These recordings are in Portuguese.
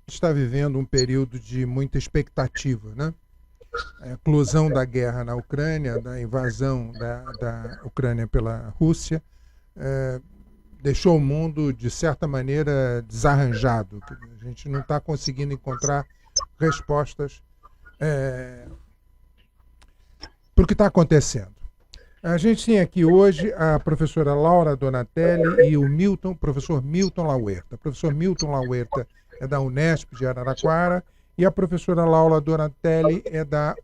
está vivendo um período de muita expectativa, né? A eclosão da guerra na Ucrânia, da invasão da Ucrânia pela Rússia, eh, deixou o mundo, de certa maneira, desarranjado. A gente não está conseguindo encontrar respostas para o que está acontecendo. A gente tem aqui hoje a professora Laura Donatelli e o professor Milton Lauerta. O professor Milton Lauerta é da Unesp de Araraquara e a professora Laura Donatelli é da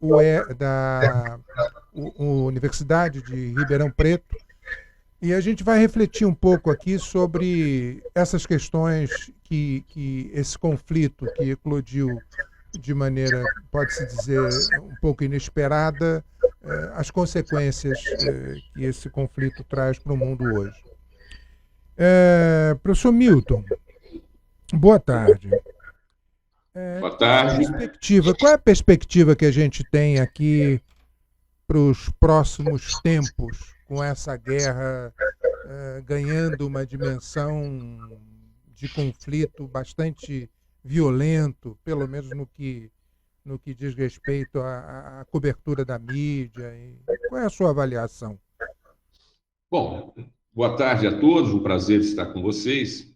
Universidade de Ribeirão Preto. E a gente vai refletir um pouco aqui sobre essas questões que esse conflito que eclodiu de maneira, pode-se dizer, um pouco inesperada, as consequências que esse conflito traz para o mundo hoje. Professor Milton, boa tarde. Boa tarde. Qual é a perspectiva que a gente tem aqui para os próximos tempos, com essa guerra ganhando uma dimensão de conflito bastante violento, pelo menos no que diz respeito à cobertura da mídia? Qual é a sua avaliação? Bom, boa tarde a todos, um prazer estar com vocês.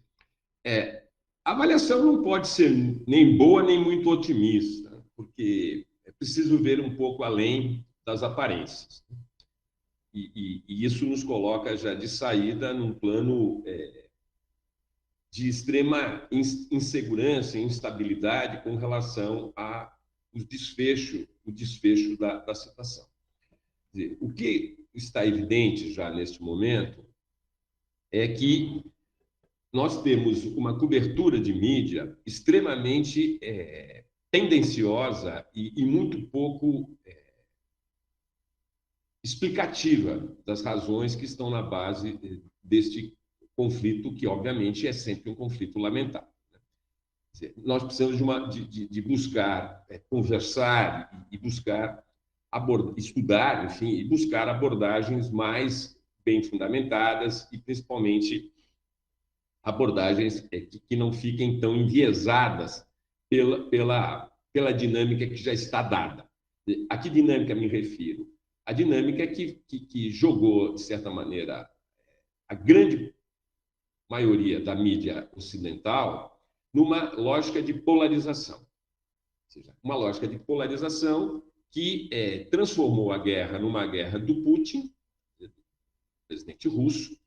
A avaliação não pode ser nem boa nem muito otimista, porque é preciso ver um pouco além das aparências. E isso nos coloca já de saída num plano de extrema insegurança e instabilidade com relação ao desfecho da situação. Quer dizer, o que está evidente já neste momento é que nós temos uma cobertura de mídia extremamente tendenciosa e muito pouco explicativa das razões que estão na base deste conflito, que obviamente é sempre um conflito lamentável. Nós precisamos de buscar conversar e buscar estudar, enfim, e buscar abordagens mais bem fundamentadas e, principalmente, abordagens que não fiquem tão enviesadas pela dinâmica que já está dada. A que dinâmica me refiro? A dinâmica que jogou, de certa maneira, a grande maioria da mídia ocidental numa lógica de polarização. Ou seja, uma lógica de polarização que transformou a guerra numa guerra do Putin, presidente russo,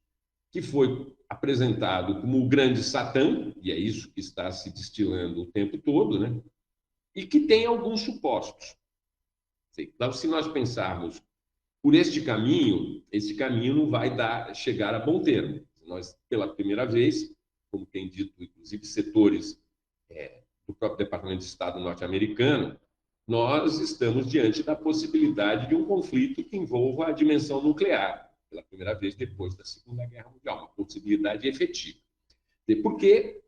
que foi apresentado como o grande Satã, e é isso que está se destilando o tempo todo, né? E que tem alguns supostos. Então, se nós pensarmos por este caminho, esse caminho não vai chegar a bom termo. Nós, pela primeira vez, como tem dito, inclusive, setores do próprio Departamento de Estado norte-americano, nós estamos diante da possibilidade de um conflito que envolva a dimensão nuclear, pela primeira vez depois da Segunda Guerra Mundial, uma possibilidade efetiva. Porque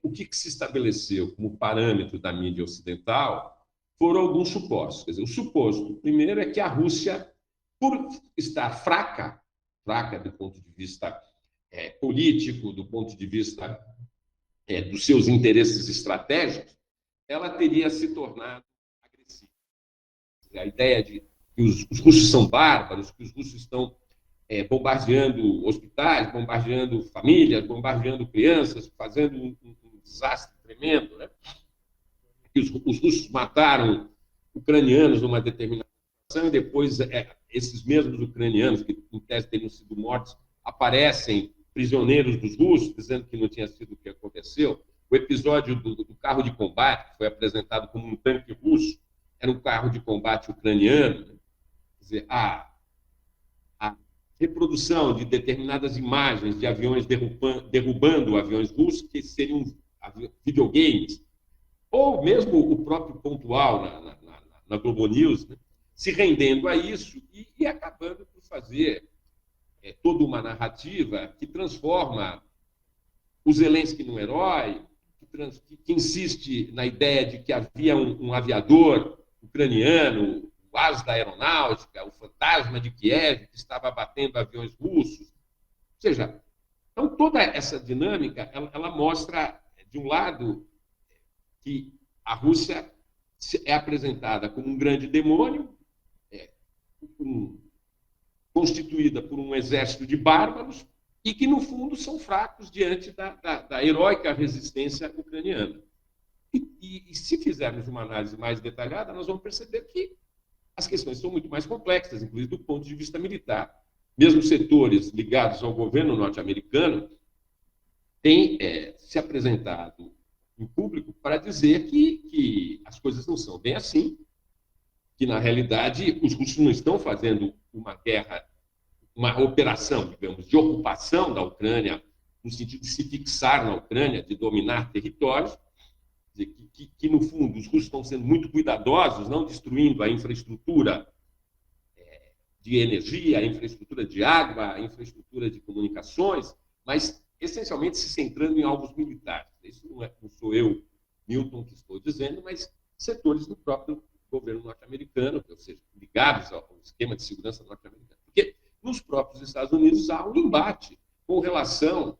o que se estabeleceu como parâmetro da mídia ocidental foram alguns supostos. Quer dizer, o suposto, primeiro, é que a Rússia, por estar fraca do ponto de vista político, do ponto de vista dos seus interesses estratégicos, ela teria se tornado agressiva. A ideia de que os russos são bárbaros, que os russos estão bombardeando hospitais, bombardeando famílias, bombardeando crianças, fazendo um desastre tremendo, né? Que os russos mataram ucranianos numa determinada situação e depois esses mesmos ucranianos, que em tese teriam sido mortos, aparecem prisioneiros dos russos, dizendo que não tinha sido o que aconteceu. O episódio do carro de combate, que foi apresentado como um tanque russo, era um carro de combate ucraniano. Né? Quer dizer, a reprodução de determinadas imagens de aviões derrubando aviões russos, que seriam videogames, ou mesmo o próprio pontual na Globo News, né? Se rendendo a isso e acabando por fazer toda uma narrativa que transforma o Zelensky num herói, que insiste na ideia de que havia um aviador ucraniano, o as da aeronáutica, o fantasma de Kiev, que estava abatendo aviões russos. Ou seja, então toda essa dinâmica, ela mostra, de um lado, que a Rússia é apresentada como um grande demônio, constituída por um exército de bárbaros, e que, no fundo, são fracos diante da heróica resistência ucraniana. E se fizermos uma análise mais detalhada, nós vamos perceber que as questões são muito mais complexas, inclusive do ponto de vista militar. Mesmo setores ligados ao governo norte-americano têm se apresentado em público para dizer que as coisas não são bem assim, que, na realidade, os russos não estão fazendo uma guerra, uma operação, digamos, de ocupação da Ucrânia, no sentido de se fixar na Ucrânia, de dominar territórios, que no fundo, os russos estão sendo muito cuidadosos, não destruindo a infraestrutura de energia, a infraestrutura de água, a infraestrutura de comunicações, mas essencialmente se centrando em alvos militares. Isso não sou eu, Milton, que estou dizendo, mas setores do próprio governo norte-americano, ou seja, ligados ao esquema de segurança norte-americano. Porque nos próprios Estados Unidos há um embate com relação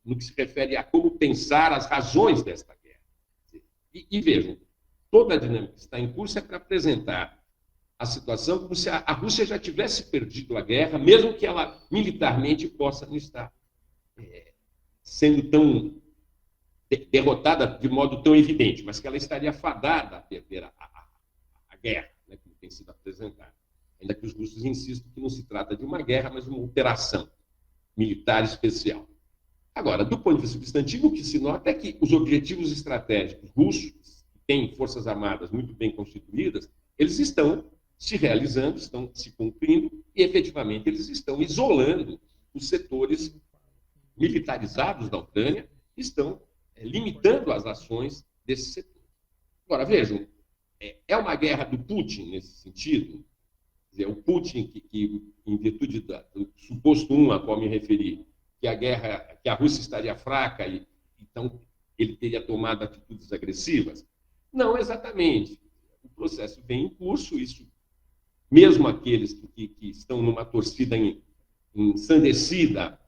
no que se refere a como pensar as razões desta guerra. E vejam, toda a dinâmica que está em curso é para apresentar a situação como se a Rússia já tivesse perdido a guerra, mesmo que ela militarmente possa não estar sendo tão derrotada de modo tão evidente, mas que ela estaria fadada a perder a guerra, né, como tem sido apresentado. Ainda que os russos insistam que não se trata de uma guerra, mas uma operação militar especial. Agora, do ponto de vista substantivo, o que se nota é que os objetivos estratégicos russos, que têm forças armadas muito bem constituídas, eles estão se realizando, estão se cumprindo, e efetivamente eles estão isolando os setores militarizados da Ucrânia, estão limitando as ações desses setores. Agora, vejam, é uma guerra do Putin nesse sentido. Quer dizer, o Putin, que em virtude do suposto a qual me referi, que a Rússia estaria fraca e então ele teria tomado atitudes agressivas? Não exatamente. O processo vem em curso, isso, mesmo aqueles que estão numa torcida ensandecida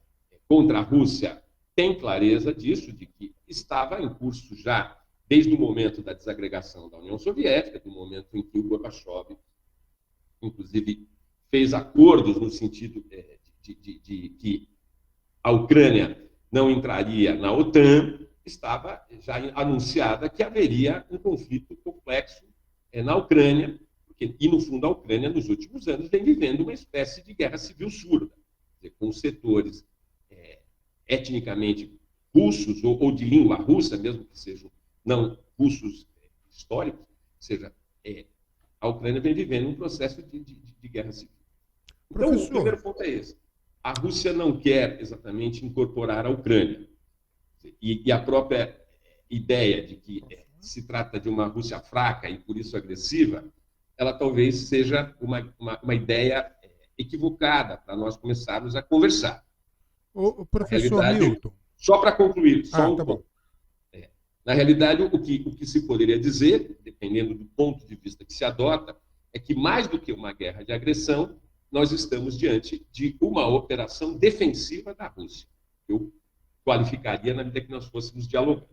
contra a Rússia, têm clareza disso, de que estava em curso já desde o momento da desagregação da União Soviética, do momento em que o Gorbachev, inclusive, fez acordos no sentido de que a Ucrânia não entraria na OTAN, estava já anunciada que haveria um conflito complexo na Ucrânia, e, no fundo, a Ucrânia, nos últimos anos, vem vivendo uma espécie de guerra civil surda, com setores etnicamente russos ou de língua russa, mesmo que sejam não russos históricos, ou seja, a Ucrânia vem vivendo um processo de guerra civil. Então, o primeiro ponto é esse. A Rússia não quer exatamente incorporar a Ucrânia. E a própria ideia de que se trata de uma Rússia fraca e, por isso, agressiva, ela talvez seja uma ideia equivocada para nós começarmos a conversar. O professor Milton. Só para concluir, só um tá ponto. Na realidade, o que se poderia dizer, dependendo do ponto de vista que se adota, é que, mais do que uma guerra de agressão, nós estamos diante de uma operação defensiva da Rússia. Eu qualificaria na medida que nós fôssemos dialogando.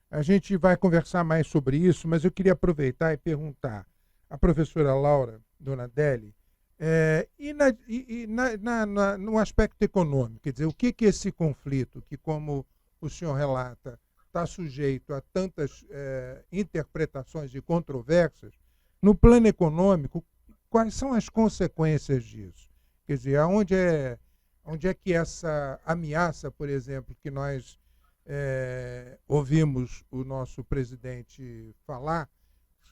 A gente vai conversar mais sobre isso, mas eu queria aproveitar e perguntar à professora Laura Donadelli, no aspecto econômico, quer dizer, o que esse conflito, que, como o senhor relata, está sujeito a tantas interpretações e controvérsias, no plano econômico, quais são as consequências disso? Quer dizer, onde é que essa ameaça, por exemplo, que nós ouvimos o nosso presidente falar,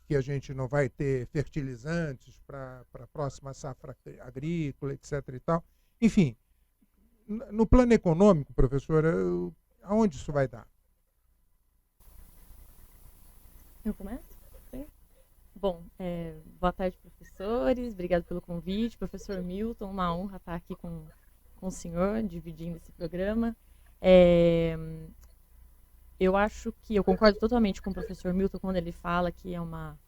que a gente não vai ter fertilizantes para a próxima safra agrícola, etc. e tal. Enfim, no plano econômico, professora, aonde isso vai dar? Eu começo? Sim. Bom, boa tarde, professores. Obrigado pelo convite. Professor Milton, uma honra estar aqui com o senhor, dividindo esse programa. Eu acho que eu concordo totalmente com o professor Milton quando ele fala que é uma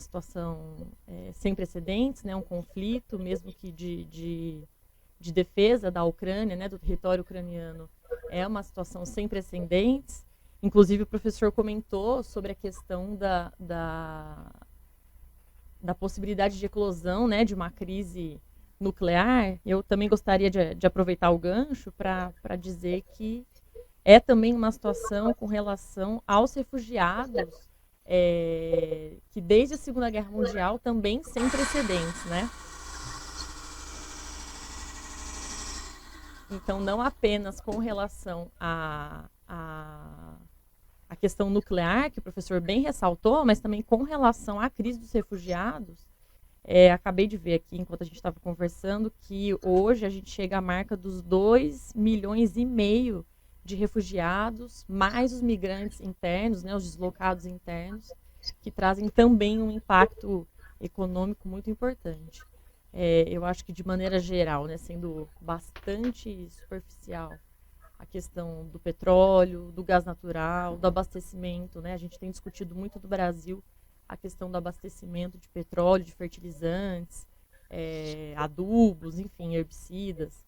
situação sem precedentes, né, um conflito, mesmo que de defesa da Ucrânia, né, do território ucraniano, é uma situação sem precedentes. Inclusive, o professor comentou sobre a questão da possibilidade de eclosão, né, de uma crise nuclear. Eu também gostaria de aproveitar o gancho para dizer que é também uma situação com relação aos refugiados, que desde a Segunda Guerra Mundial também sem precedentes, né? Então, não apenas com relação à questão nuclear, que o professor bem ressaltou, mas também com relação à crise dos refugiados. Acabei de ver aqui, enquanto a gente estava conversando, que hoje a gente chega à marca dos 2,5 milhões de refugiados, mais os migrantes internos, né, os deslocados internos, que trazem também um impacto econômico muito importante. Eu acho que, de maneira geral, né, sendo bastante superficial, a questão do petróleo, do gás natural, do abastecimento, né, a gente tem discutido muito do Brasil a questão do abastecimento de petróleo, de fertilizantes, adubos, enfim, herbicidas,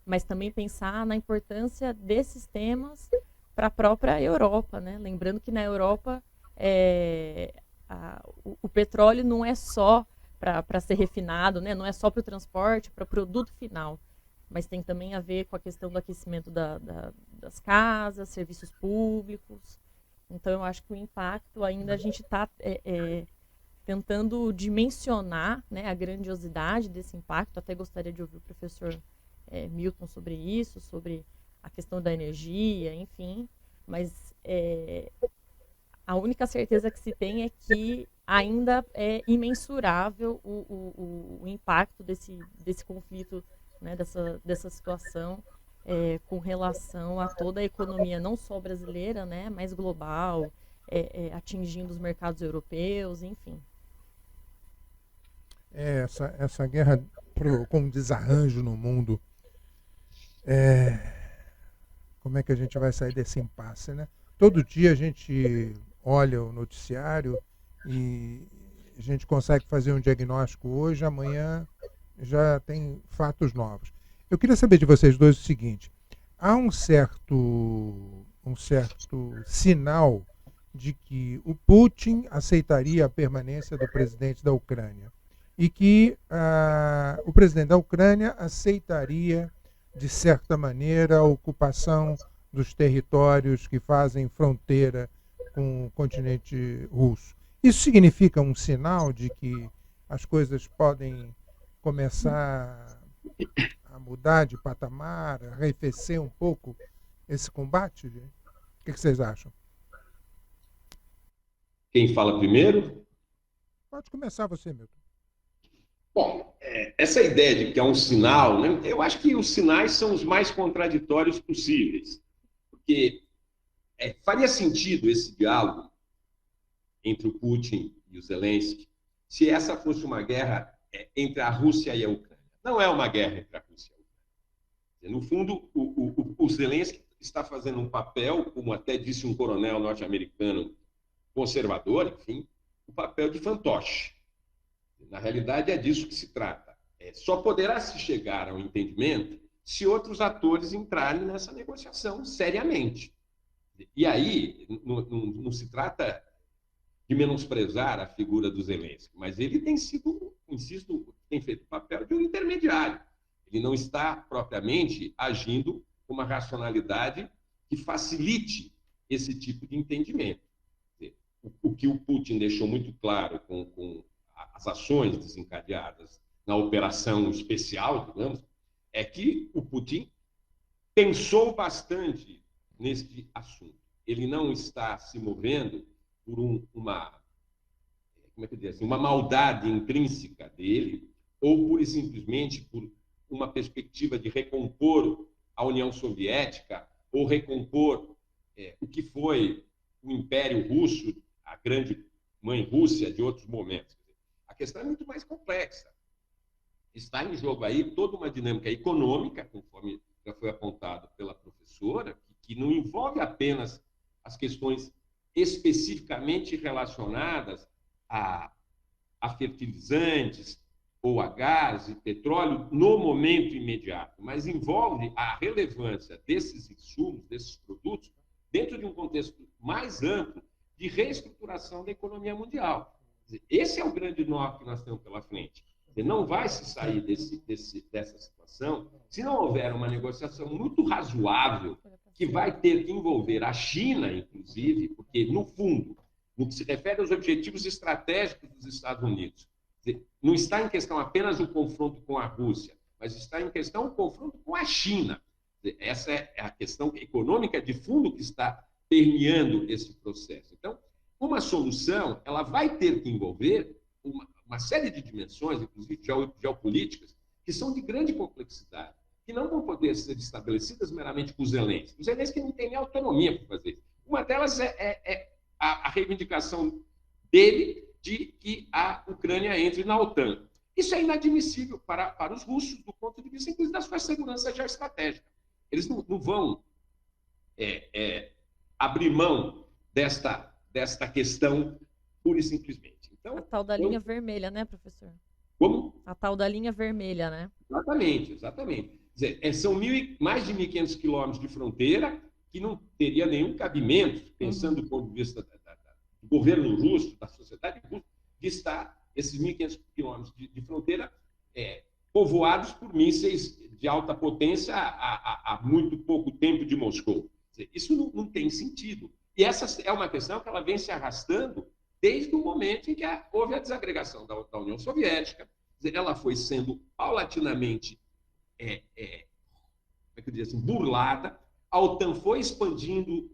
mas também pensar na importância desses temas para a própria Europa, né? Lembrando que na Europa o petróleo não é só para ser refinado, né? Não é só para o transporte, para o produto final, mas tem também a ver com a questão do aquecimento das casas, serviços públicos. Então, eu acho que o impacto ainda a gente está tentando dimensionar, né, a grandiosidade desse impacto. Até gostaria de ouvir o professor Milton sobre isso, sobre a questão da energia, enfim. Mas a única certeza que se tem é que ainda é imensurável o impacto desse conflito, né, dessa situação, com relação a toda a economia, não só brasileira, né, mas global, atingindo os mercados europeus, enfim. Essa guerra com desarranjo no mundo, como é que a gente vai sair desse impasse, né? Todo dia a gente olha o noticiário e a gente consegue fazer um diagnóstico hoje, amanhã já tem fatos novos. Eu queria saber de vocês dois o seguinte: há um certo sinal de que o Putin aceitaria a permanência do presidente da Ucrânia e que o presidente da Ucrânia aceitaria, de certa maneira, a ocupação dos territórios que fazem fronteira com o continente russo. Isso significa um sinal de que as coisas podem começar a mudar de patamar, arrefecer um pouco esse combate? O que vocês acham? Quem fala primeiro? Pode começar você, Milton. Bom, essa ideia de que é um sinal, né, eu acho que os sinais são os mais contraditórios possíveis, porque faria sentido esse diálogo entre o Putin e o Zelensky se essa fosse uma guerra entre a Rússia e a Ucrânia. Não é uma guerra entre a Rússia e a Ucrânia. No fundo, o Zelensky está fazendo um papel, como até disse um coronel norte-americano conservador, enfim, o papel de fantoche. Na realidade, é disso que se trata. Só poderá se chegar ao entendimento se outros atores entrarem nessa negociação seriamente. E aí, não se trata de menosprezar a figura do Zelensky, mas ele tem sido, insisto, tem feito o papel de um intermediário. Ele não está propriamente agindo com uma racionalidade que facilite esse tipo de entendimento. O que o Putin deixou muito claro com as ações desencadeadas na operação especial, digamos, é que o Putin pensou bastante neste assunto. Ele não está se movendo por uma maldade intrínseca dele, ou pura e simplesmente por uma perspectiva de recompor a União Soviética, ou recompor o que foi o Império Russo, a grande mãe Rússia de outros momentos. A questão é muito mais complexa. Está em jogo aí toda uma dinâmica econômica, conforme já foi apontado pela professora, que não envolve apenas as questões especificamente relacionadas a fertilizantes ou a gás e petróleo no momento imediato, mas envolve a relevância desses insumos, desses produtos, dentro de um contexto mais amplo de reestruturação da economia mundial. Esse é o grande nó que nós temos pela frente. Não vai se sair dessa situação se não houver uma negociação muito razoável que vai ter que envolver a China, inclusive, porque, no fundo, no que se refere aos objetivos estratégicos dos Estados Unidos, não está em questão apenas o confronto com a Rússia, mas está em questão o confronto com a China. Essa é a questão econômica de fundo que está permeando esse processo. Então, uma solução ela vai ter que envolver uma série de dimensões, inclusive geopolíticas, que são de grande complexidade, que não vão poder ser estabelecidas meramente por Zelensky. O Zelensky não tem nem autonomia para fazer isso. Uma delas é a reivindicação dele de que a Ucrânia entre na OTAN. Isso é inadmissível para os russos, do ponto de vista, inclusive, da sua segurança geoestratégica. Eles não vão abrir mão desta questão pura e simplesmente. Então, a tal da linha vermelha, né, professor? Como? A tal da linha vermelha, né? Exatamente. Quer dizer, são mais de 1.500 quilômetros de fronteira que não teria nenhum cabimento, pensando do ponto de vista do governo russo, da sociedade russa, de estar esses 1.500 quilômetros de fronteira povoados por mísseis de alta potência há muito pouco tempo de Moscou. Quer dizer, isso não tem sentido. E essa é uma questão que ela vem se arrastando desde o momento em que houve a desagregação da União Soviética. Quer dizer, ela foi sendo paulatinamente burlada. A OTAN foi expandindo,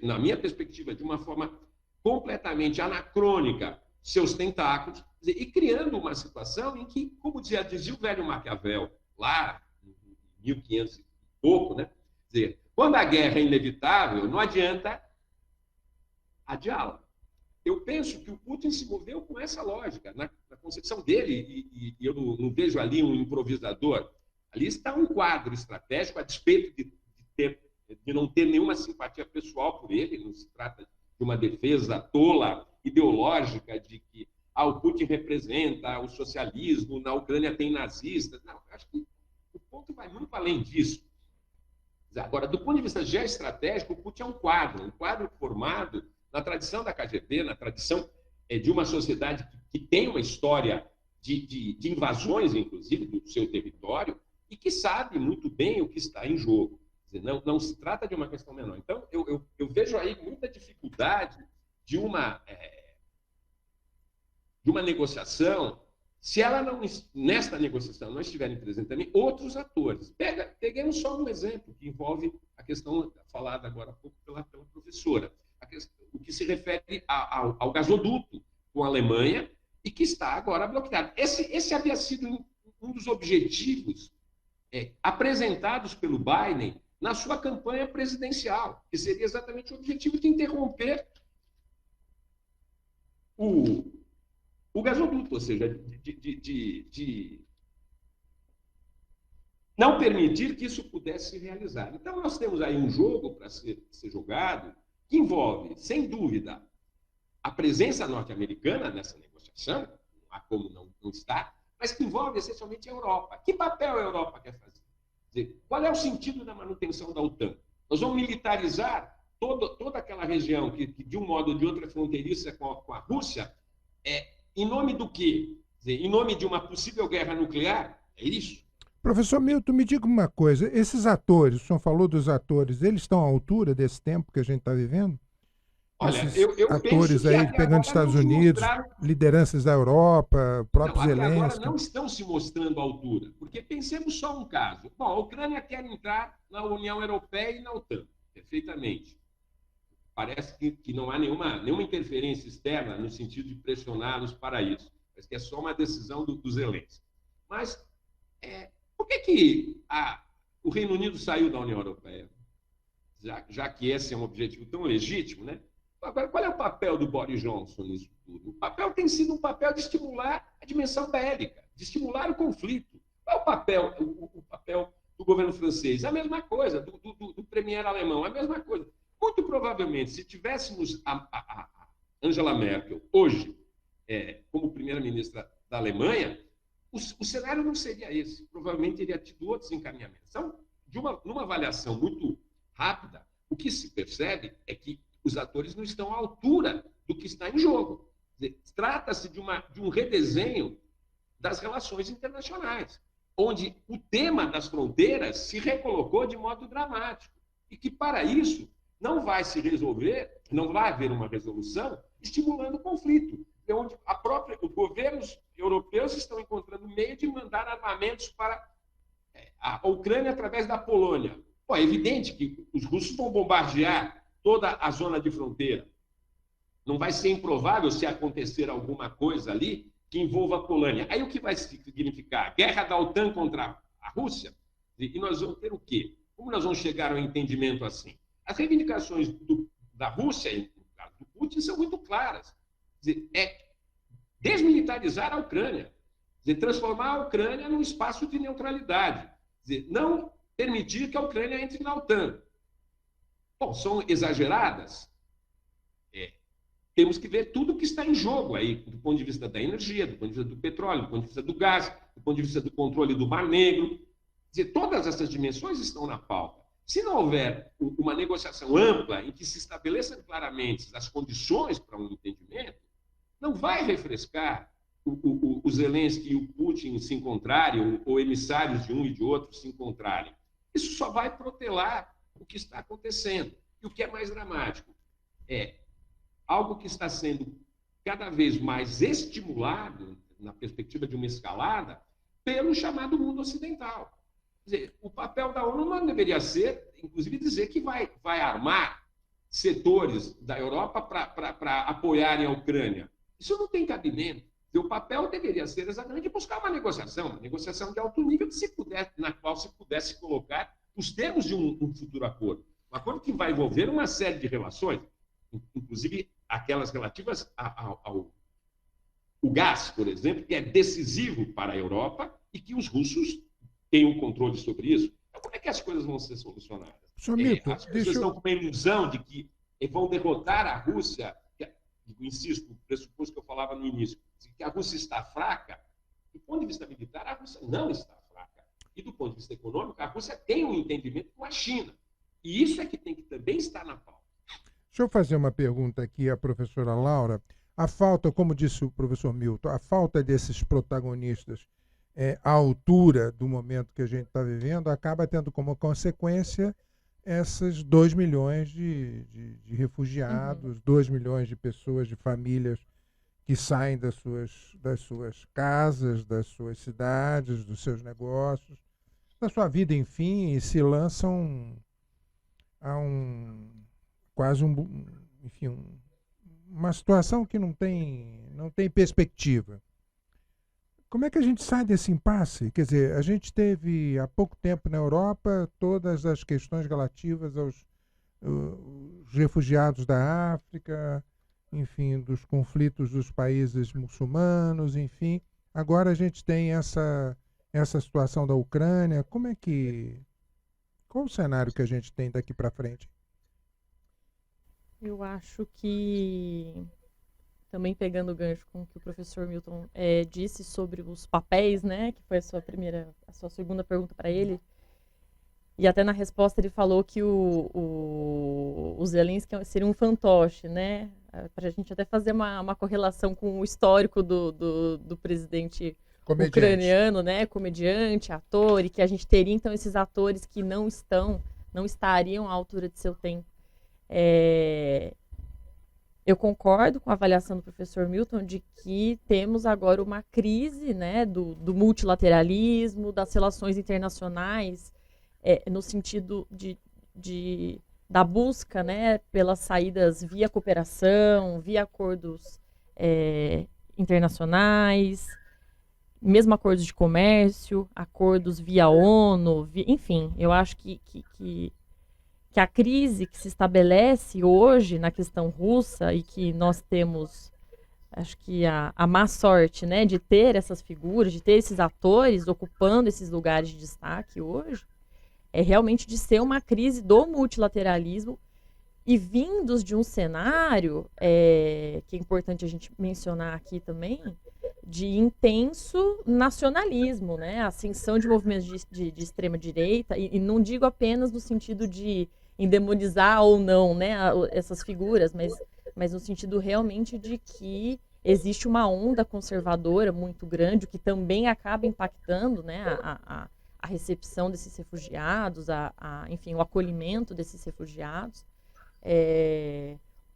na minha perspectiva, de uma forma completamente anacrônica, seus tentáculos, e criando uma situação em que, como dizia o velho Maquiavel, lá em 1500 e pouco, né? Quer dizer, quando a guerra é inevitável, não adianta adiá-la. Eu penso que o Putin se moveu com essa lógica, na concepção dele, e eu não vejo ali um improvisador. Ali está um quadro estratégico, a despeito de não ter nenhuma simpatia pessoal por ele, não se trata de uma defesa tola, ideológica, de que o Putin representa o socialismo, na Ucrânia tem nazistas. Não, acho que o ponto vai muito além disso. Agora, do ponto de vista geoestratégico, o Putin é um quadro formado na tradição da KGB, na tradição de uma sociedade que tem uma história de invasões, inclusive, do seu território, e que sabe muito bem o que está em jogo. Quer dizer, não se trata de uma questão menor. Então, eu vejo aí muita dificuldade de uma negociação, se ela não, nesta negociação não estiverem presentes também outros atores. Peguemos só um exemplo que envolve a questão falada agora há pouco pela professora, o que se refere ao gasoduto com a Alemanha e que está agora bloqueado. Esse havia sido um dos objetivos apresentados pelo Biden na sua campanha presidencial, que seria exatamente o objetivo de interromper o gasoduto, ou seja, de não permitir que isso pudesse se realizar. Então, nós temos aí um jogo para ser jogado que envolve, sem dúvida, a presença norte-americana nessa negociação, não há como não estar, mas que envolve essencialmente a Europa. Que papel a Europa quer fazer? Quer dizer, qual é o sentido da manutenção da OTAN? Nós vamos militarizar toda aquela região que, de um modo ou de outro, é fronteiriça com a Rússia, em nome do quê? Quer dizer, em nome de uma possível guerra nuclear? É isso? Professor Milton, me diga uma coisa, esses atores, o senhor falou dos atores, eles estão à altura desse tempo que a gente está vivendo? Olha, esses eu atores penso que aí pegando Estados Unidos, lideranças da Europa, próprio Zelensky. Agora não estão se mostrando à altura, porque pensemos só um caso. Bom, a Ucrânia quer entrar na União Europeia e na OTAN, perfeitamente. Parece que não há nenhuma interferência externa no sentido de pressioná-los para isso. Parece que é só uma decisão do Zelensky. Mas por que o Reino Unido saiu da União Europeia? Já que esse é um objetivo tão legítimo, né? Agora, qual é o papel do Boris Johnson nisso tudo? O papel tem sido um papel de estimular a dimensão bélica, de estimular o conflito. Qual é o papel do governo francês? A mesma coisa, do premier alemão, a mesma coisa. Muito provavelmente, se tivéssemos a Angela Merkel hoje como primeira-ministra da Alemanha, o cenário não seria esse. Provavelmente teria tido outros encaminhamentos. Então, numa avaliação muito rápida, o que se percebe é que os atores não estão à altura do que está em jogo. Trata-se de um redesenho das relações internacionais, onde o tema das fronteiras se recolocou de modo dramático. E que, para isso, não vai se resolver, não vai haver uma resolução estimulando o conflito. Onde os governos europeus estão encontrando meio de mandar armamentos para a Ucrânia através da Polônia. Pô, é evidente que os russos vão bombardear toda a zona de fronteira. Não vai ser improvável se acontecer alguma coisa ali que envolva a Polônia. Aí o que vai significar? Guerra da OTAN contra a Rússia? E nós vamos ter o quê? Como nós vamos chegar ao entendimento assim? As reivindicações da Rússia, e no caso do Putin, são muito claras. É desmilitarizar a Ucrânia, transformar a Ucrânia num espaço de neutralidade, não permitir que a Ucrânia entre na OTAN. Bom, são exageradas? Temos que ver tudo o que está em jogo aí, do ponto de vista da energia, do ponto de vista do petróleo, do ponto de vista do gás, do ponto de vista do controle do Mar Negro. Todas essas dimensões estão na pauta. Se não houver uma negociação ampla em que se estabeleçam claramente as condições para um entendimento, não vai refrescar o Zelensky e o Putin se encontrarem, ou emissários de um e de outro se encontrarem. Isso só vai protelar o que está acontecendo. E o que é mais dramático é algo que está sendo cada vez mais estimulado, na perspectiva de uma escalada, pelo chamado mundo ocidental. Quer dizer, o papel da ONU não deveria ser, inclusive, dizer que vai armar setores da Europa para apoiarem a Ucrânia. Isso não tem cabimento. O papel deveria ser exatamente buscar uma negociação de alto nível na qual se pudesse colocar os termos de um futuro acordo. Um acordo que vai envolver uma série de relações, inclusive aquelas relativas ao gás, por exemplo, que é decisivo para a Europa e que os russos têm um controle sobre isso. Então, como é que as coisas vão ser solucionadas? As pessoas estão com uma ilusão de que vão derrotar a Rússia. Insisto, o pressuposto que eu falava no início, que a Rússia está fraca. Do ponto de vista militar, a Rússia não está fraca. E do ponto de vista econômico, a Rússia tem um entendimento com a China. E isso é que tem que também estar na pauta. Deixa eu fazer uma pergunta aqui à professora Laura. A falta, como disse o professor Milton, a falta desses protagonistas à altura do momento que a gente está vivendo acaba tendo como consequência esses 2 milhões de refugiados, 2 milhões de pessoas, de famílias que saem das suas casas, das suas cidades, dos seus negócios, da sua vida, enfim, e se lançam a uma situação que não tem perspectiva. Como é que a gente sai desse impasse? Quer dizer, a gente teve há pouco tempo na Europa todas as questões relativas aos refugiados da África, enfim, dos conflitos dos países muçulmanos, enfim. Agora a gente tem essa situação da Ucrânia. Qual o cenário que a gente tem daqui para frente? Eu acho que, também pegando o gancho com o que o professor Milton disse sobre os papéis, né, que foi a sua segunda pergunta para ele, e até na resposta ele falou que o Zelensky seria um fantoche, né, para a gente até fazer uma correlação com o histórico do presidente ucraniano, né, comediante, ator, e que a gente teria então esses atores que não estariam à altura de seu tempo. Eu concordo com a avaliação do professor Milton de que temos agora uma crise, né, do multilateralismo, das relações internacionais, no sentido da busca, né, pelas saídas via cooperação, via acordos internacionais, mesmo acordos de comércio, acordos via ONU, enfim, eu acho que a crise que se estabelece hoje na questão russa e que nós temos, acho que a má sorte, né, de ter essas figuras, de ter esses atores ocupando esses lugares de destaque hoje, é realmente de ser uma crise do multilateralismo e vindos de um cenário, que é importante a gente mencionar aqui também, de intenso nacionalismo, né, ascensão de movimentos de extrema-direita, e não digo apenas no sentido de endemonizar ou não, né, essas figuras, mas no sentido realmente de que existe uma onda conservadora muito grande, o que também acaba impactando, né, a recepção desses refugiados, enfim, o acolhimento desses refugiados.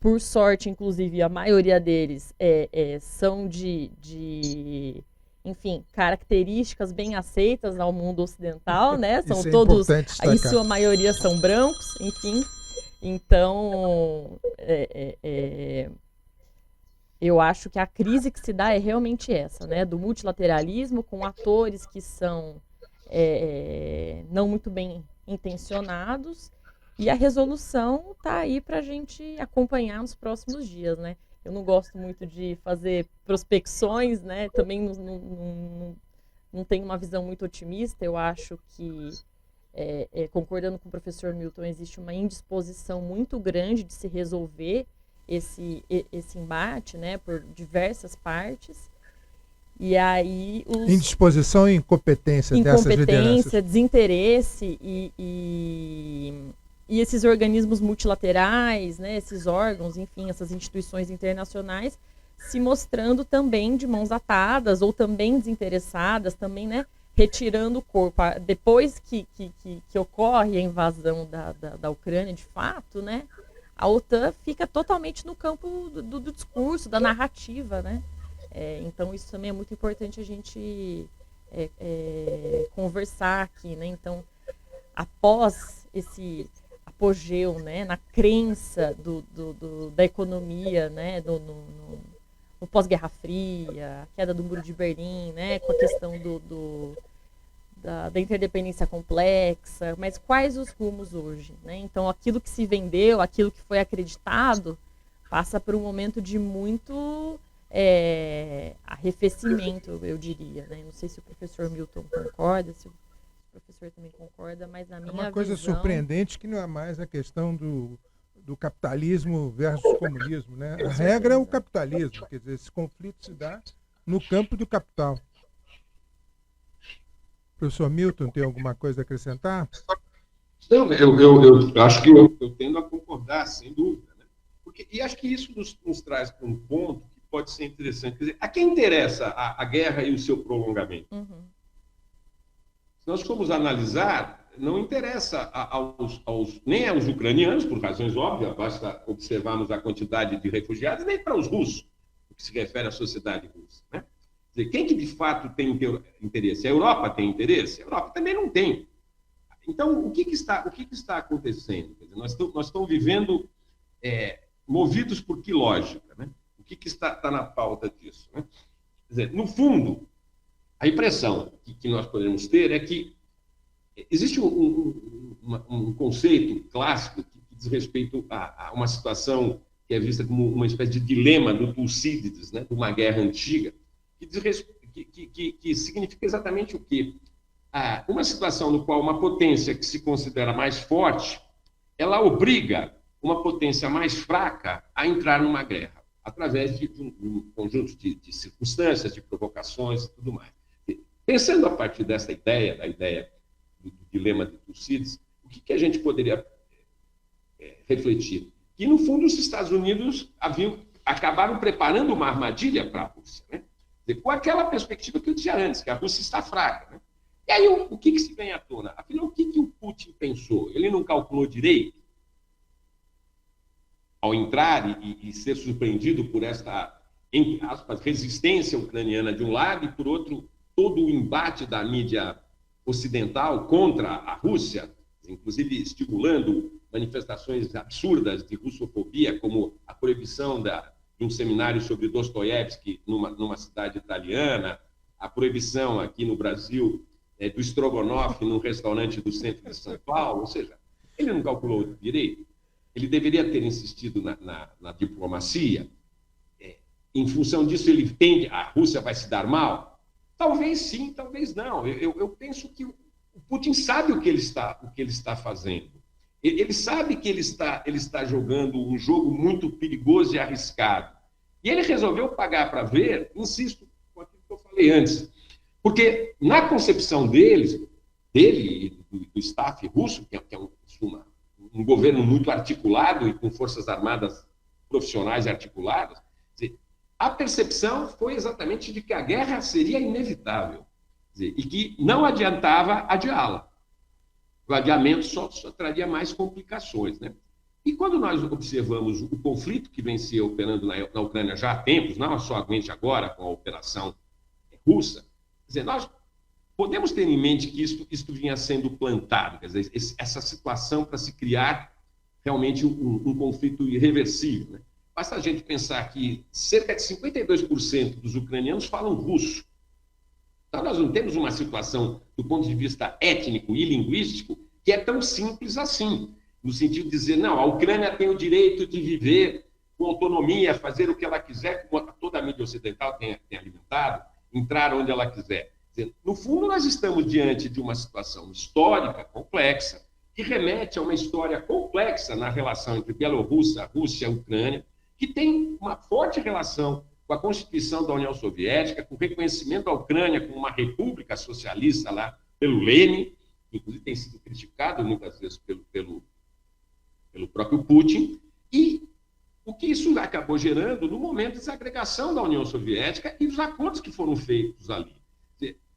Por sorte, inclusive, a maioria deles são enfim, características bem aceitas ao mundo ocidental, né? São isso todos, em sua maioria são brancos, enfim. Então, eu acho que a crise que se dá é realmente essa, né? Do multilateralismo com atores que são não muito bem intencionados, e a resolução está aí para a gente acompanhar nos próximos dias, né? Eu não gosto muito de fazer prospecções, né? Também não tenho uma visão muito otimista. Eu acho que, concordando com o professor Milton, existe uma indisposição muito grande de se resolver esse embate, né? Por diversas partes. E aí indisposição e incompetência dessas lideranças. Desinteresse e esses organismos multilaterais, né, esses órgãos, enfim, essas instituições internacionais se mostrando também de mãos atadas ou também desinteressadas, também, né, retirando o corpo. Depois que ocorre a invasão da Ucrânia, de fato, né, a OTAN fica totalmente no campo do discurso, da narrativa, né? Então, isso também é muito importante a gente conversar aqui, né? Então, após esse apogeu, né, na crença da economia, né, no pós-Guerra Fria, a queda do Muro de Berlim, né, com a questão da interdependência complexa, mas quais os rumos hoje, né? Então, aquilo que se vendeu, aquilo que foi acreditado, passa por um momento de muito arrefecimento, eu diria, né? Não sei se o professor Milton concorda, se o professor também concorda, mas a minha visão... É uma coisa surpreendente que não é mais a questão do capitalismo versus comunismo, né? A regra é o capitalismo, quer dizer, esse conflito se dá no campo do capital. Professor Milton, tem alguma coisa a acrescentar? Não, eu acho que eu tendo a concordar, sem dúvida, né? E acho que isso nos traz para um ponto que pode ser interessante. Quer dizer, a quem interessa a guerra e o seu prolongamento? Uhum. Se nós formos analisar, não interessa nem aos ucranianos, por razões óbvias, basta observarmos a quantidade de refugiados, nem para os russos, no que se refere à sociedade russa, né? Quer dizer, quem que de fato tem interesse? A Europa tem interesse? A Europa também não tem. Então, o que está acontecendo? Quer dizer, nós estamos vivendo movidos por que lógica, né? O que está na pauta disso, né? Quer dizer, no fundo, a impressão que nós podemos ter é que existe um conceito clássico que diz respeito a uma situação que é vista como uma espécie de dilema do Tucídides, né, de uma guerra antiga, que significa exatamente o quê? Uma situação no qual uma potência que se considera mais forte, ela obriga uma potência mais fraca a entrar numa guerra, através de um conjunto de circunstâncias, de provocações e tudo mais. Pensando a partir dessa ideia, da ideia do dilema de Tucídides, o que a gente poderia refletir? Que, no fundo, os Estados Unidos acabaram preparando uma armadilha para a Rússia, né? Com aquela perspectiva que eu dizia antes, que a Rússia está fraca, né? E aí, o que se vem à tona? Afinal, o que o Putin pensou? Ele não calculou direito? Ao entrar e ser surpreendido por esta, entre aspas, resistência ucraniana de um lado e, por outro, todo o embate da mídia ocidental contra a Rússia, inclusive estimulando manifestações absurdas de russofobia, como a proibição de um seminário sobre Dostoiévski numa cidade italiana, a proibição aqui no Brasil do estrogonofe num restaurante do centro de São Paulo. Ou seja, ele não calculou direito. Ele deveria ter insistido na diplomacia. Em função disso, ele entende a Rússia vai se dar mal? Talvez sim, talvez não. Eu penso que o Putin sabe o que ele está fazendo. Ele sabe que ele está jogando um jogo muito perigoso e arriscado. E ele resolveu pagar para ver, insisto, com aquilo que eu falei antes. Porque na concepção dele e do staff russo, que é um um governo muito articulado e com forças armadas profissionais articuladas, a percepção foi exatamente de que a guerra seria inevitável e que não adiantava adiá-la. O adiamento só traria mais complicações, né? E quando nós observamos o conflito que vem se operando na Ucrânia já há tempos, não somente agora com a operação russa, quer dizer, nós podemos ter em mente que isto vinha sendo plantado, quer dizer, essa situação para se criar realmente um conflito irreversível, né? Basta a gente pensar que cerca de 52% dos ucranianos falam russo. Então, nós não temos uma situação, do ponto de vista étnico e linguístico, que é tão simples assim, no sentido de dizer, não, a Ucrânia tem o direito de viver com autonomia, fazer o que ela quiser, como toda a mídia ocidental tem alimentado, entrar onde ela quiser. No fundo, nós estamos diante de uma situação histórica complexa, que remete a uma história complexa na relação entre Bielorrússia, Rússia e Ucrânia, que tem uma forte relação com a Constituição da União Soviética, com o reconhecimento da Ucrânia como uma república socialista lá pelo Lenin, que inclusive tem sido criticado muitas vezes pelo próprio Putin, e o que isso acabou gerando no momento de desagregação da União Soviética e dos acordos que foram feitos ali.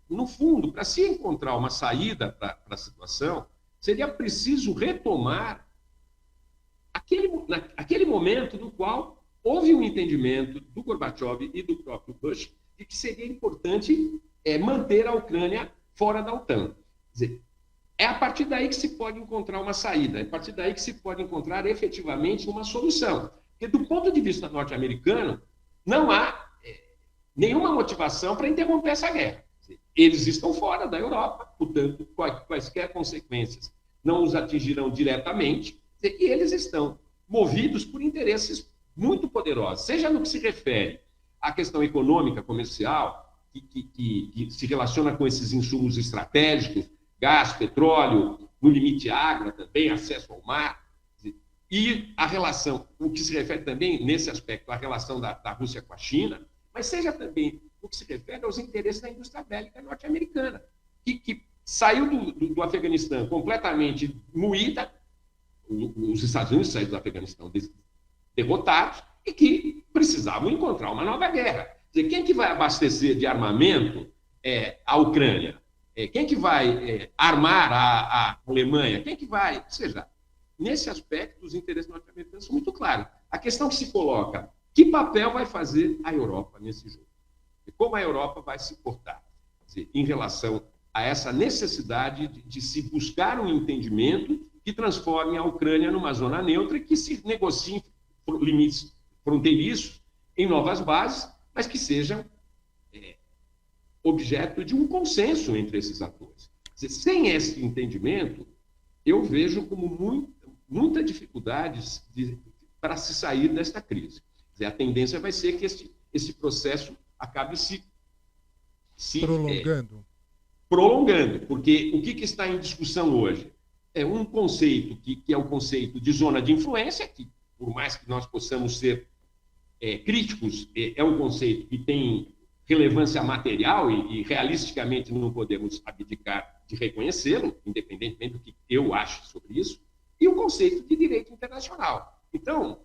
No fundo, para se encontrar uma saída para a situação, seria preciso retomar aquele momento no qual houve um entendimento do Gorbachev e do próprio Bush de que seria importante manter a Ucrânia fora da OTAN. Quer dizer, é a partir daí que se pode encontrar uma saída, é a partir daí que se pode encontrar efetivamente uma solução. Porque, do ponto de vista norte-americano, não há nenhuma motivação para interromper essa guerra. Eles estão fora da Europa, portanto, quaisquer consequências não os atingirão diretamente, e eles estão movidos por interesses muito poderosos, seja no que se refere à questão econômica, comercial, que se relaciona com esses insumos estratégicos, gás, petróleo, no limite água também, acesso ao mar, e a relação, o que se refere também, nesse aspecto, à relação da Rússia com a China, mas seja também o que se refere aos interesses da indústria bélica norte-americana, que saiu do Afeganistão completamente moída, os Estados Unidos saíram do Afeganistão derrotados, e que precisavam encontrar uma nova guerra. Quer dizer, quem que vai abastecer de armamento a Ucrânia? Quem que vai armar a Alemanha? Quem que vai... Ou seja, nesse aspecto, os interesses norte-americanos são muito claros. A questão que se coloca, que papel vai fazer a Europa nesse jogo? E como a Europa vai se portar? Quer dizer, em relação a essa necessidade de se buscar um entendimento que transforme a Ucrânia numa zona neutra e que se negocie limites fronteiriços em novas bases, mas que sejam objeto de um consenso entre esses atores. Quer dizer, sem esse entendimento, eu vejo como muita dificuldade para se sair desta crise. Quer dizer, a tendência vai ser que esse processo acabe se prolongando, porque o que está em discussão hoje é um conceito que é o conceito de zona de influência, que, por mais que nós possamos ser críticos, é um conceito que tem relevância material e realisticamente não podemos abdicar de reconhecê-lo, independentemente do que eu acho sobre isso, e o conceito de direito internacional. Então,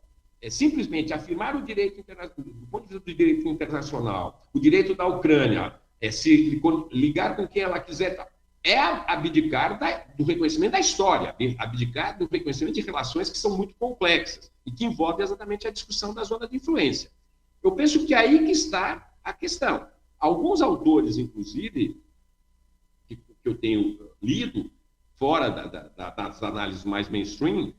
simplesmente afirmar o direito internacional, do ponto de vista do direito internacional, o direito da Ucrânia, se ligar com quem ela quiser, é abdicar do reconhecimento da história, abdicar do reconhecimento de relações que são muito complexas e que envolvem exatamente a discussão da zona de influência. Eu penso que é aí que está a questão. Alguns autores, inclusive, que eu tenho lido, fora das análises mais mainstream,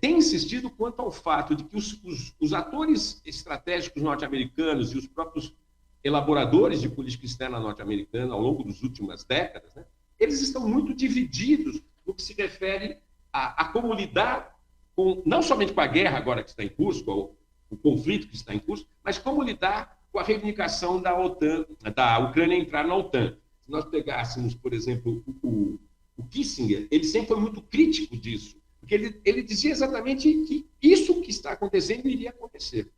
têm insistido quanto ao fato de que os atores estratégicos norte-americanos e os próprios elaboradores de política externa norte-americana ao longo das últimas décadas, né, eles estão muito divididos no que se refere a como lidar não somente com a guerra agora que está em curso, com o conflito que está em curso, mas como lidar com a reivindicação da OTAN, da Ucrânia entrar na OTAN. Se nós pegássemos, por exemplo, o Kissinger, ele sempre foi muito crítico disso, porque ele dizia exatamente que isso que está acontecendo iria acontecer.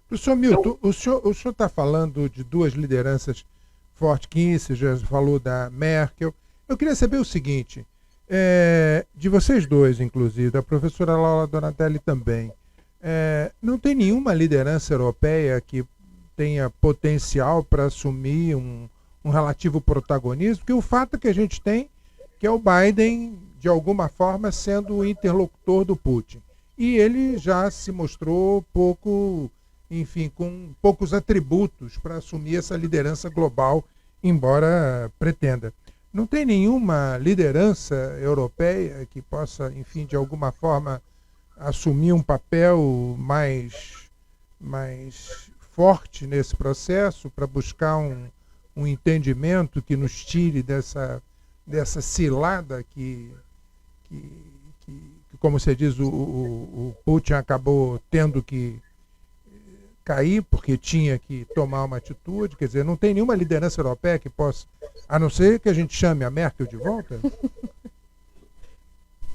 Professor Milton, então, o senhor está falando de duas lideranças fortes, Kissinger já falou da Merkel. Eu queria saber o seguinte, de vocês dois, inclusive, da professora Laura Donatelli também, não tem nenhuma liderança europeia que tenha potencial para assumir um relativo protagonismo, porque o fato é que a gente tem que é o Biden, de alguma forma, sendo o interlocutor do Putin. E ele já se mostrou pouco, enfim, com poucos atributos para assumir essa liderança global, embora pretenda. Não tem nenhuma liderança europeia que possa, enfim, de alguma forma, assumir um papel mais forte nesse processo para buscar um entendimento que nos tire dessa cilada que, como você diz, o Putin acabou tendo que cair porque tinha que tomar uma atitude. Quer dizer, não tem nenhuma liderança europeia que possa, a não ser que a gente chame a Merkel de volta.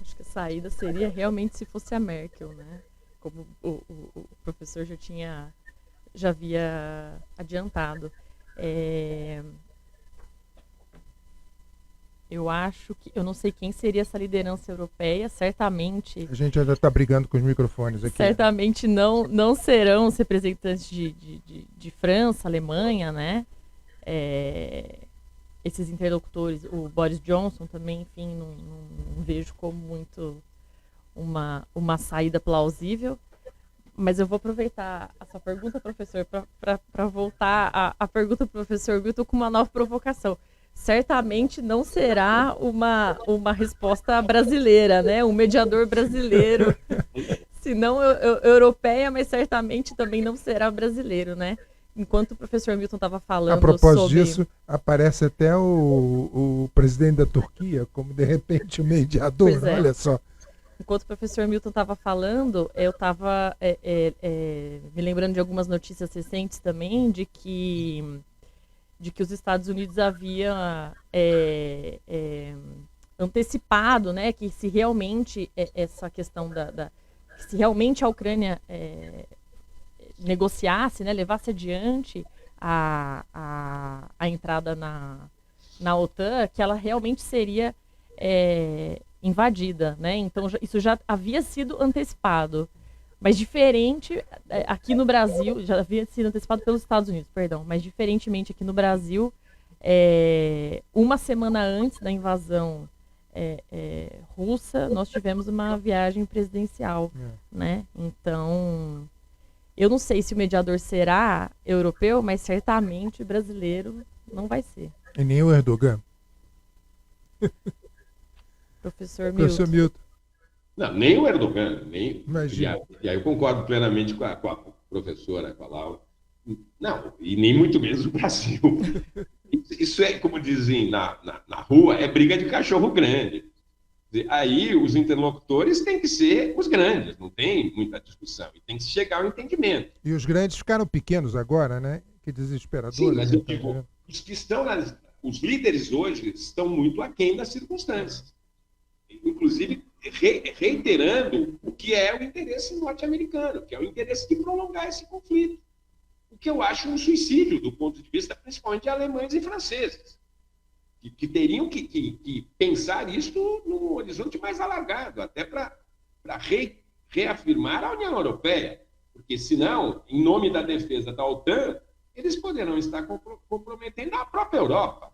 Acho que a saída seria realmente se fosse a Merkel, né? Como o professor já havia adiantado. Eu acho que... Eu não sei quem seria essa liderança europeia, certamente... A gente ainda está brigando com os microfones aqui. Certamente não serão os representantes de França, Alemanha, né? Esses interlocutores, o Boris Johnson também, enfim, não vejo como muito uma saída plausível. Mas eu vou aproveitar a sua pergunta, professor, para voltar à pergunta do professor Milton com uma nova provocação. Certamente não será uma resposta brasileira, né? Um mediador brasileiro, se não europeia, mas certamente também não será brasileiro, né? Enquanto o professor Milton estava falando. A propósito disso, aparece até o presidente da Turquia como, de repente, o mediador. Olha só. Enquanto o professor Milton estava falando, eu estava me lembrando de algumas notícias recentes também de que os Estados Unidos haviam antecipado, né, que se realmente essa questão que se realmente a Ucrânia negociasse, né, levasse adiante a entrada na OTAN, que ela realmente seria invadida, né? Então isso já havia sido antecipado. Mas diferente, aqui no Brasil, já havia sido antecipado pelos Estados Unidos, perdão, mas diferentemente aqui no Brasil, uma semana antes da invasão russa, nós tivemos uma viagem presidencial, né? Então, eu não sei se o mediador será europeu, mas certamente brasileiro não vai ser. E nem o Erdogan. Professor Milton. Não, nem o Erdogan, nem. Imagina. E aí eu concordo plenamente com a professora, com a Laura. Não, e nem muito menos o Brasil. Isso é, como dizem na rua, é briga de cachorro grande. Aí os interlocutores têm que ser os grandes, não tem muita discussão. E tem que chegar ao entendimento. E os grandes ficaram pequenos agora, né? Que desesperador. Sim, mas eu digo, os que estão os líderes hoje estão muito aquém das circunstâncias. Inclusive, reiterando o que é o interesse norte-americano, que é o interesse de prolongar esse conflito. O que eu acho um suicídio do ponto de vista, principalmente de alemães e franceses, que teriam que pensar isso num horizonte mais alargado, até para reafirmar a União Europeia, porque senão, em nome da defesa da OTAN, eles poderão estar comprometendo a própria Europa.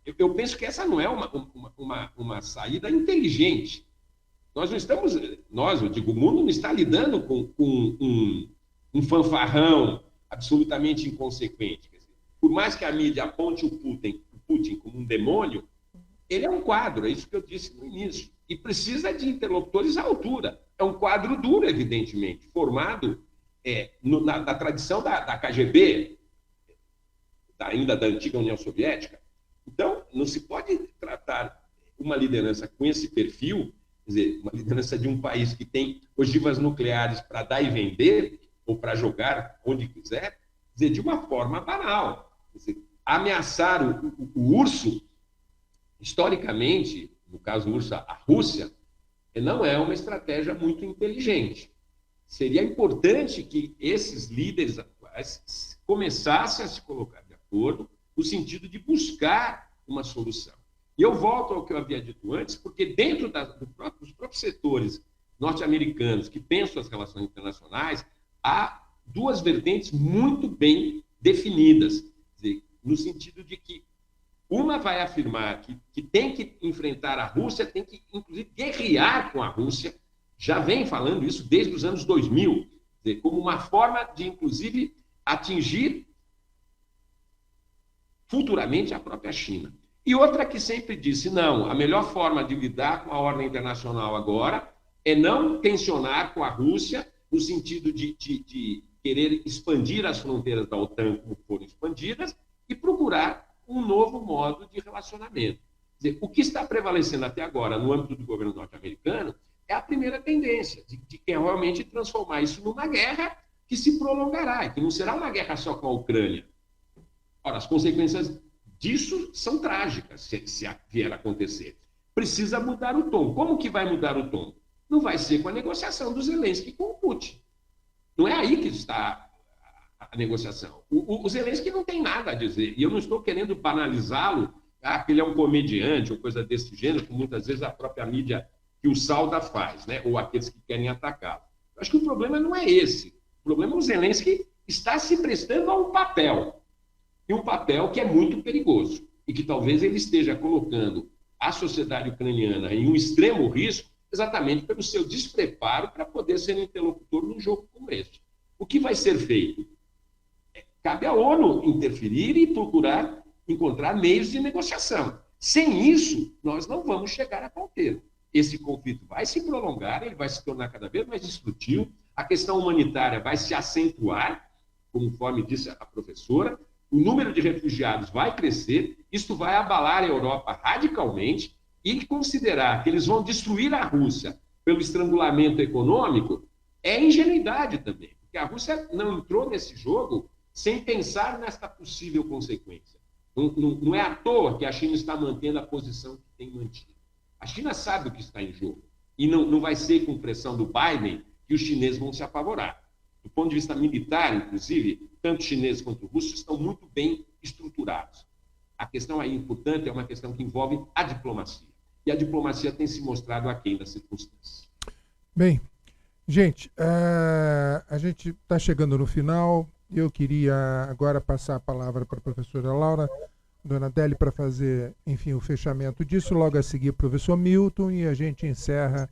Eu penso que essa não é uma saída inteligente. Nós não estamos, eu digo, o mundo não está lidando com um fanfarrão absolutamente inconsequente. Quer dizer, por mais que a mídia aponte o Putin como um demônio, ele é um quadro, é isso que eu disse no início, e precisa de interlocutores à altura. É um quadro duro, evidentemente, formado na tradição da KGB, ainda da antiga União Soviética. Então, não se pode tratar uma liderança com esse perfil, quer dizer, uma liderança de um país que tem ogivas nucleares para dar e vender, ou para jogar onde quiser, quer dizer, de uma forma banal. Quer dizer, ameaçar o urso, historicamente, no caso do urso, a Rússia, não é uma estratégia muito inteligente. Seria importante que esses líderes começassem a se colocar de acordo no sentido de buscar uma solução. E eu volto ao que eu havia dito antes, porque dentro dos próprios setores norte-americanos que pensam as relações internacionais, há duas vertentes muito bem definidas, quer dizer, no sentido de que uma vai afirmar que tem que enfrentar a Rússia, tem que, inclusive, guerrear com a Rússia, já vem falando isso desde os anos 2000, quer dizer, como uma forma de, inclusive, atingir futuramente a própria China. E outra que sempre disse, não, a melhor forma de lidar com a ordem internacional agora é não tensionar com a Rússia no sentido de querer expandir as fronteiras da OTAN como foram expandidas e procurar um novo modo de relacionamento. Quer dizer, o que está prevalecendo até agora no âmbito do governo norte-americano é a primeira tendência, de realmente transformar isso numa guerra que se prolongará, e que não será uma guerra só com a Ucrânia. Ora, as consequências disso são trágicas, se vier a acontecer. Precisa mudar o tom. Como que vai mudar o tom? Não vai ser com a negociação do Zelensky com o Putin. Não é aí que está a negociação. O Zelensky não tem nada a dizer, e eu não estou querendo banalizá-lo, que ele é um comediante ou coisa desse gênero, como muitas vezes a própria mídia que o salda faz, né? Ou aqueles que querem atacá-lo. Eu acho que o problema não é esse. O problema é o Zelensky está se prestando a um papel, e um papel que é muito perigoso, e que talvez ele esteja colocando a sociedade ucraniana em um extremo risco, exatamente pelo seu despreparo para poder ser interlocutor num jogo como este. O que vai ser feito? Cabe à ONU interferir e procurar encontrar meios de negociação. Sem isso, nós não vamos chegar a qualquer termo. Esse conflito vai se prolongar, ele vai se tornar cada vez mais destrutivo, a questão humanitária vai se acentuar, conforme disse a professora, o número de refugiados vai crescer, isto vai abalar a Europa radicalmente, e considerar que eles vão destruir a Rússia pelo estrangulamento econômico é ingenuidade também, porque a Rússia não entrou nesse jogo sem pensar nesta possível consequência. Não é à toa que a China está mantendo a posição que tem mantido. A China sabe o que está em jogo, e não vai ser com pressão do Biden que os chineses vão se apavorar. Do ponto de vista militar, inclusive, tanto chineses quanto russos estão muito bem estruturados. A questão aí importante é uma questão que envolve a diplomacia. E a diplomacia tem se mostrado aquém das circunstâncias. Bem, gente, a gente está chegando no final. Eu queria agora passar a palavra para a professora Laura Donatelli para fazer, enfim, o fechamento disso. Logo a seguir, o professor Milton, e a gente encerra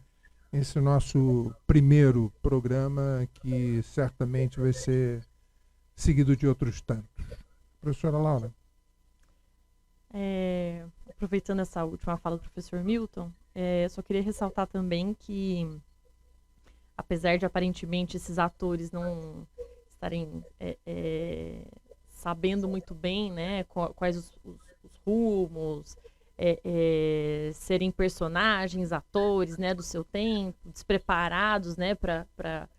esse nosso primeiro programa, que certamente vai ser seguido de outros tantos. Professora Laura. Aproveitando essa última fala do professor Milton, só queria ressaltar também que, apesar de aparentemente esses atores não estarem sabendo muito bem, né, quais os rumos, serem personagens, atores, né, do seu tempo, despreparados, né, para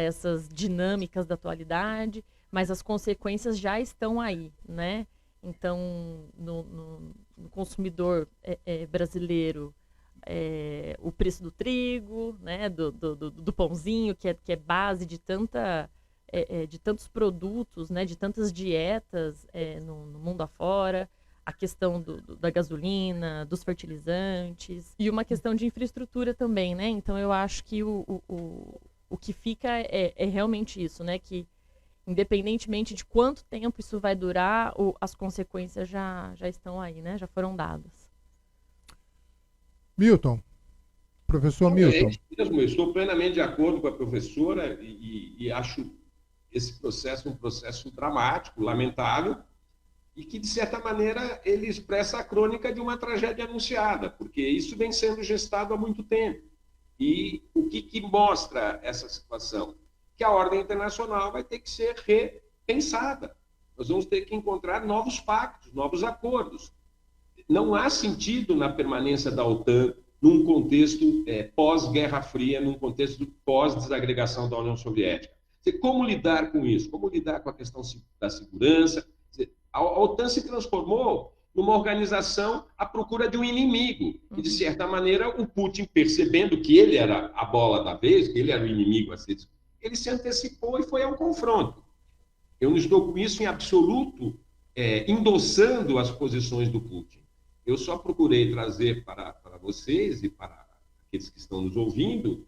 essas dinâmicas da atualidade, mas as consequências já estão aí, né? Então, no consumidor brasileiro, o preço do trigo, né, do pãozinho, que é base de tantos produtos, né, de tantas dietas no mundo afora, a questão da gasolina, dos fertilizantes, e uma questão de infraestrutura também, né? Então, eu acho que o que fica é realmente isso, né? Que, independentemente de quanto tempo isso vai durar, as consequências já estão aí, né? Já foram dadas. Milton, professor Milton. Eu estou plenamente de acordo com a professora e acho esse processo um processo dramático, lamentável, e que, de certa maneira, ele expressa a crônica de uma tragédia anunciada, porque isso vem sendo gestado há muito tempo. E o que mostra essa situação? Que a ordem internacional vai ter que ser repensada. Nós vamos ter que encontrar novos pactos, novos acordos. Não há sentido na permanência da OTAN num contexto pós-Guerra Fria, num contexto pós-desagregação da União Soviética. Como lidar com isso? Como lidar com a questão da segurança? A OTAN se transformou numa organização à procura de um inimigo. E, de certa maneira, o Putin, percebendo que ele era a bola da vez, que ele era o inimigo a ser, ele se antecipou e foi ao confronto. Eu não estou com isso em absoluto endossando as posições do Putin. eu só procurei trazer para vocês e para aqueles que estão nos ouvindo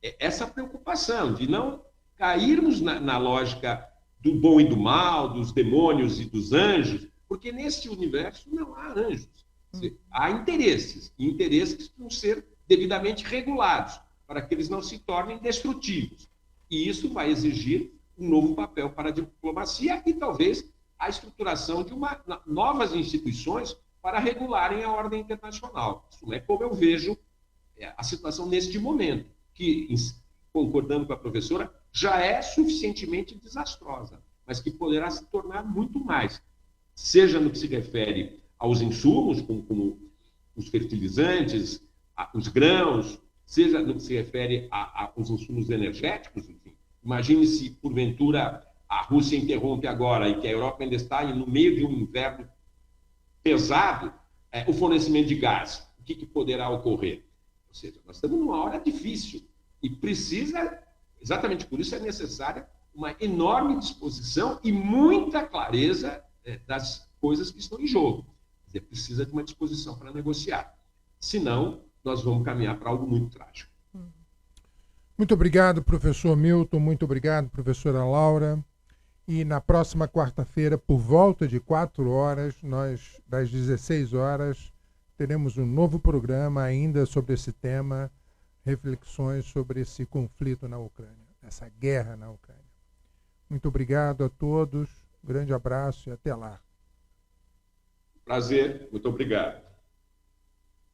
essa preocupação de não cairmos na lógica do bom e do mal, dos demônios e dos anjos, porque neste universo não há anjos. Há interesses, e interesses que precisam ser devidamente regulados, para que eles não se tornem destrutivos. E isso vai exigir um novo papel para a diplomacia e talvez a estruturação de novas instituições para regularem a ordem internacional. Isso é como eu vejo a situação neste momento, que, concordando com a professora, já é suficientemente desastrosa, mas que poderá se tornar muito mais, seja no que se refere aos insumos, como os fertilizantes, os grãos, seja no que se refere aos insumos energéticos, enfim. Imagine se, porventura, a Rússia interrompe agora e que a Europa ainda está no meio de um inverno pesado, o fornecimento de gás. O que poderá ocorrer? Ou seja, nós estamos numa hora difícil e precisa, exatamente por isso é necessária uma enorme disposição e muita clareza das coisas que estão em jogo. Quer dizer, precisa de uma disposição para negociar. Senão, nós vamos caminhar para algo muito trágico. Muito obrigado, professor Milton. Muito obrigado, professora Laura. E na próxima quarta-feira, por volta de 4 horas, das 16 horas, teremos um novo programa ainda sobre esse tema, reflexões sobre esse conflito na Ucrânia, essa guerra na Ucrânia. Muito obrigado a todos, grande abraço e até lá. Prazer, muito obrigado.